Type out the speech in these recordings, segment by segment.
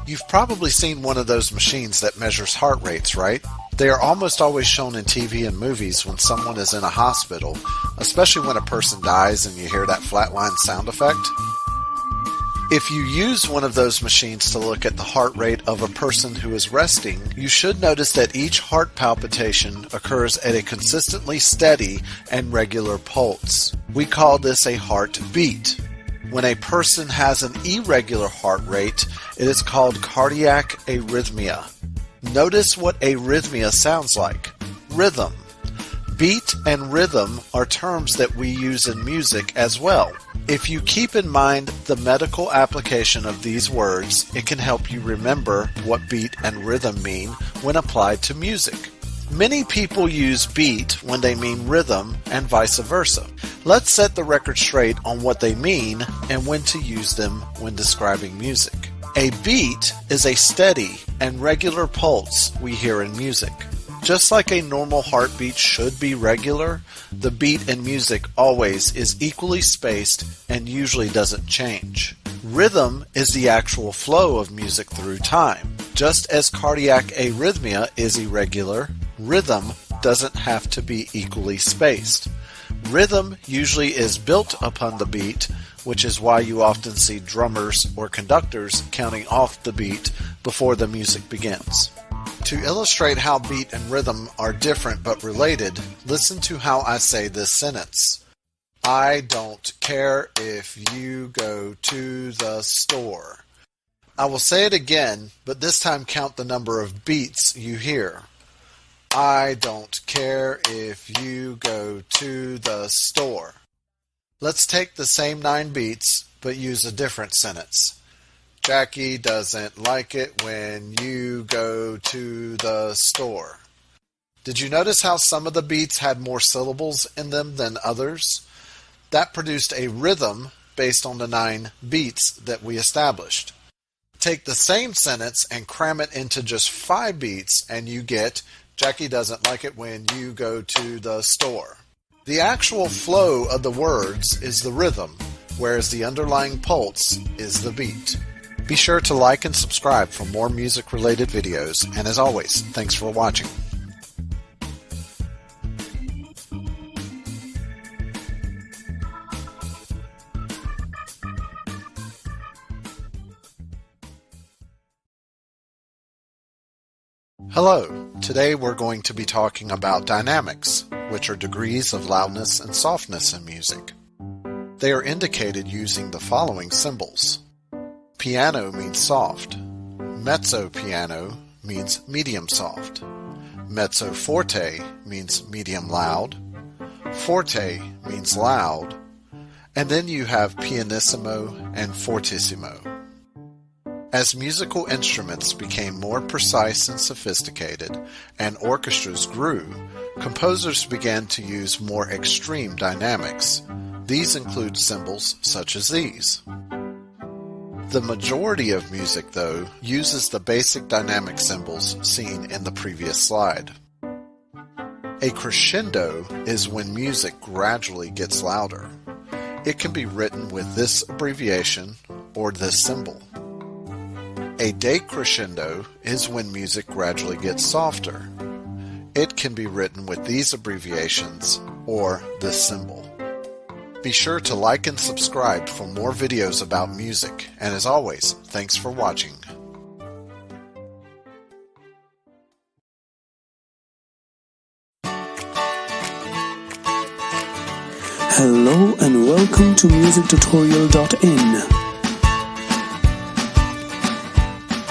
You've probably seen one of those machines that measures heart rates, right? They are almost always shown in TV and movies when someone is in a hospital, especially when a person dies and you hear that flatline sound effect. If you use one of those machines to look at the heart rate of a person who is resting, you should notice that each heart palpitation occurs at a consistently steady and regular pulse. We call this a heartbeat. When a person has an irregular heart rate, it is called cardiac arrhythmia. Notice what arrhythmia sounds like. Rhythm. Beat and rhythm are terms that we use in music as well. If you keep in mind the medical application of these words, it can help you remember what beat and rhythm mean when applied to music. Many people use beat when they mean rhythm and vice versa. Let's set the record straight on what they mean and when to use them when describing music. A beat is a steady and regular pulse we hear in music. Just like a normal heartbeat should be regular, the beat in music always is equally spaced and usually doesn't change. Rhythm is the actual flow of music through time. Just as cardiac arrhythmia is irregular, rhythm doesn't have to be equally spaced. Rhythm usually is built upon the beat, which is why you often see drummers or conductors counting off the beat before the music begins. To illustrate how beat and rhythm are different but related, listen to how I say this sentence. I don't care if you go to the store. I will say it again, but this time count the number of beats you hear. I don't care if you go to the store. Let's take the same 9 beats, but use a different sentence. Jackie doesn't like it when you go to the store. Did you notice how some of the beats had more syllables in them than others? That produced a rhythm based on the 9 beats that we established. Take the same sentence and cram it into just 5 beats and you get Jackie doesn't like it when you go to the store. The actual flow of the words is the rhythm, whereas the underlying pulse is the beat. Be sure to like and subscribe for more music-related videos, and as always, thanks for watching. Hello, today we're going to be talking about dynamics, which are degrees of loudness and softness in music. They are indicated using the following symbols. Piano means soft. Mezzo piano means medium soft. Mezzo forte means medium loud. Forte means loud. And then you have pianissimo and fortissimo. As musical instruments became more precise and sophisticated, and orchestras grew, composers began to use more extreme dynamics. These include symbols such as these. The majority of music, though, uses the basic dynamic symbols seen in the previous slide. A crescendo is when music gradually gets louder. It can be written with this abbreviation or this symbol. A decrescendo is when music gradually gets softer. It can be written with these abbreviations or this symbol. Be sure to like and subscribe for more videos about music, and as always, thanks for watching. Hello and welcome to musictutorial.in.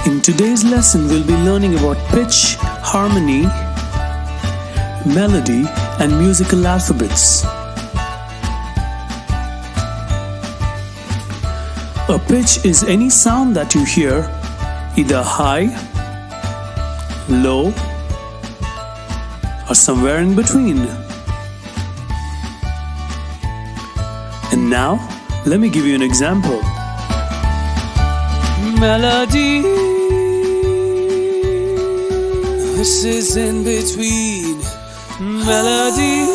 In today's lesson, we'll be learning about pitch, harmony, melody, and musical alphabets. A pitch is any sound that you hear, either high, low, or somewhere in between. And now, let me give you an example. Melody. This is in between melody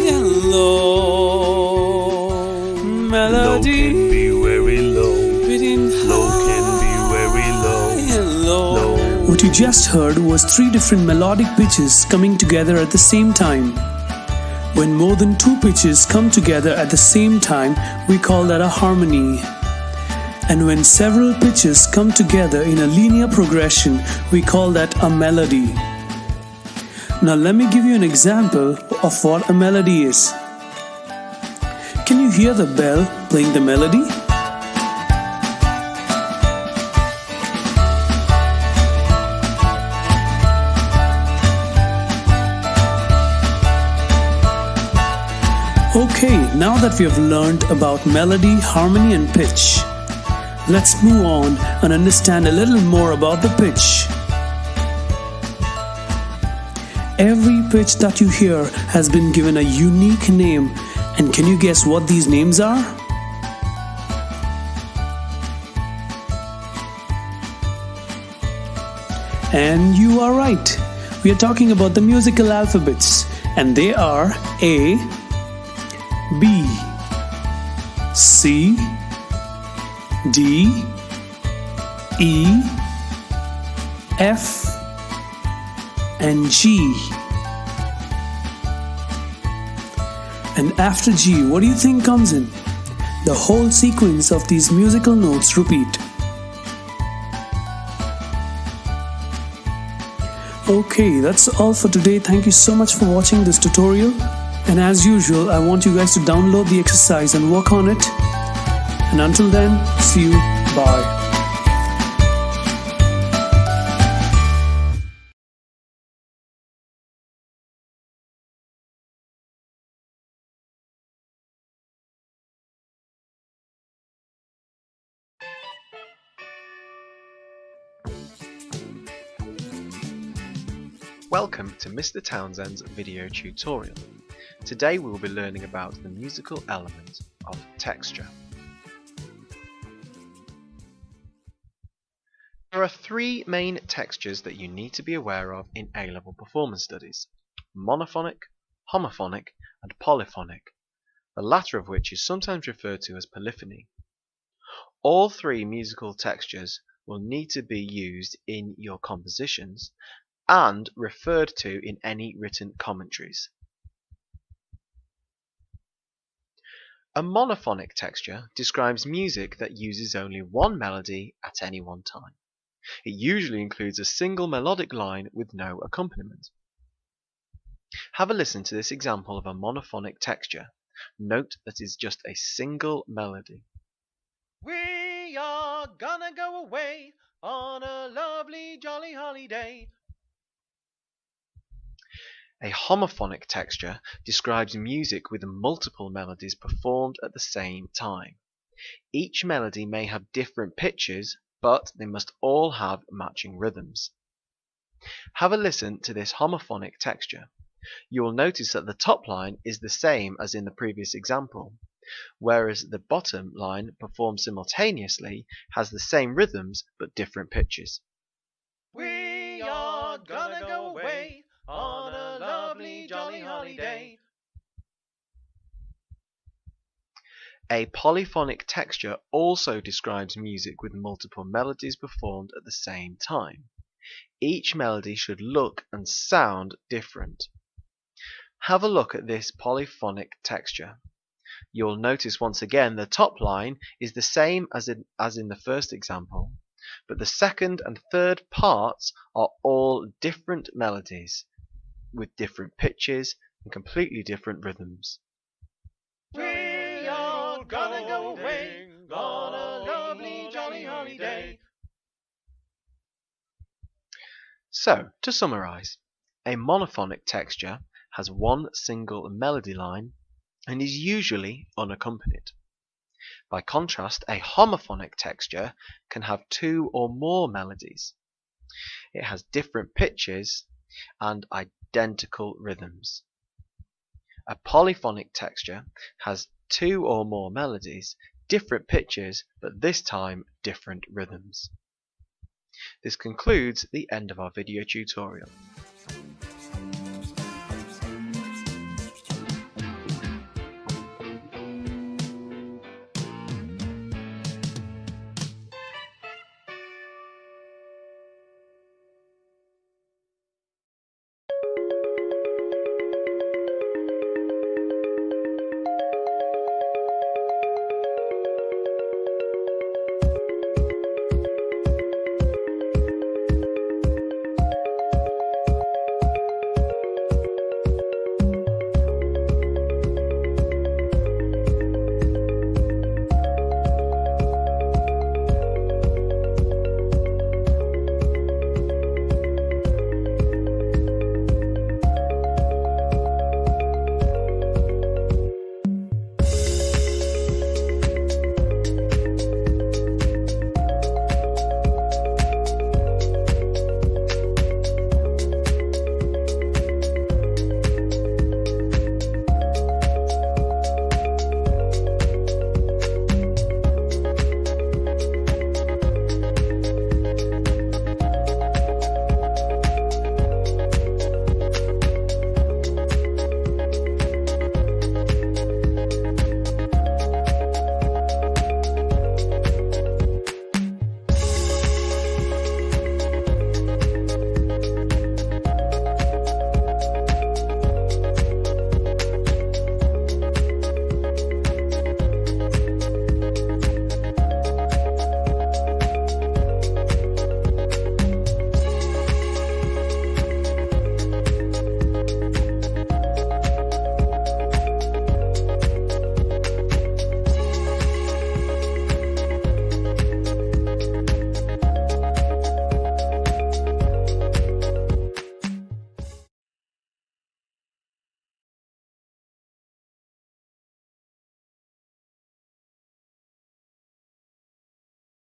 and low. Melody. Low can be very low. Low can be very you just heard was 3 different melodic pitches coming together at the same time. When more than 2 pitches come together at the same time, we call that a harmony. And when several pitches come together in a linear progression, we call that a melody. Now let me give you an example of what a melody is. Can you hear the bell playing the melody? Okay, now that we have learned about melody, harmony and pitch, let's move on and understand a little more about the pitch. Every pitch that you hear has been given a unique name, and can you guess what these names are? And you are right. We are talking about the musical alphabets, and they are A, B, C, D, E, F, and G. And after G, what do you think comes in? The whole sequence of these musical notes repeat. Okay, that's all for today. Thank you so much for watching this tutorial. And as usual, I want you guys to download the exercise and work on it. And until then, see you. Bye. Welcome to Mr. Townsend's video tutorial. Today we will be learning about the musical element of texture. There are 3 main textures that you need to be aware of in A-level performance studies: monophonic, homophonic and polyphonic, the latter of which is sometimes referred to as polyphony. All 3 musical textures will need to be used in your compositions and referred to in any written commentaries. A monophonic texture describes music that uses only one melody at any one time. It usually includes a single melodic line with no accompaniment. Have a listen to this example of a monophonic texture. Note that it is just a single melody. We are gonna go away on a lovely jolly holiday. A homophonic texture describes music with multiple melodies performed at the same time. Each melody may have different pitches, but they must all have matching rhythms. Have a listen to this homophonic texture. You will notice that the top line is the same as in the previous example, whereas the bottom line, performed simultaneously, has the same rhythms but different pitches. We are gonna go away on a lovely jolly holiday. A polyphonic texture also describes music with multiple melodies performed at the same time. Each melody should look and sound different. Have a look at this polyphonic texture. You'll notice once again the top line is the same as in the first example, but the second and third parts are all different melodies with different pitches and completely different rhythms. We are gonna go away on a lovely jolly holiday. So, to summarize, a monophonic texture has one single melody line and is usually unaccompanied. By contrast, a homophonic texture can have 2 or more melodies. It has different pitches and identical rhythms. A polyphonic texture has 2 or more melodies, different pitches, but this time different rhythms. This concludes the end of our video tutorial.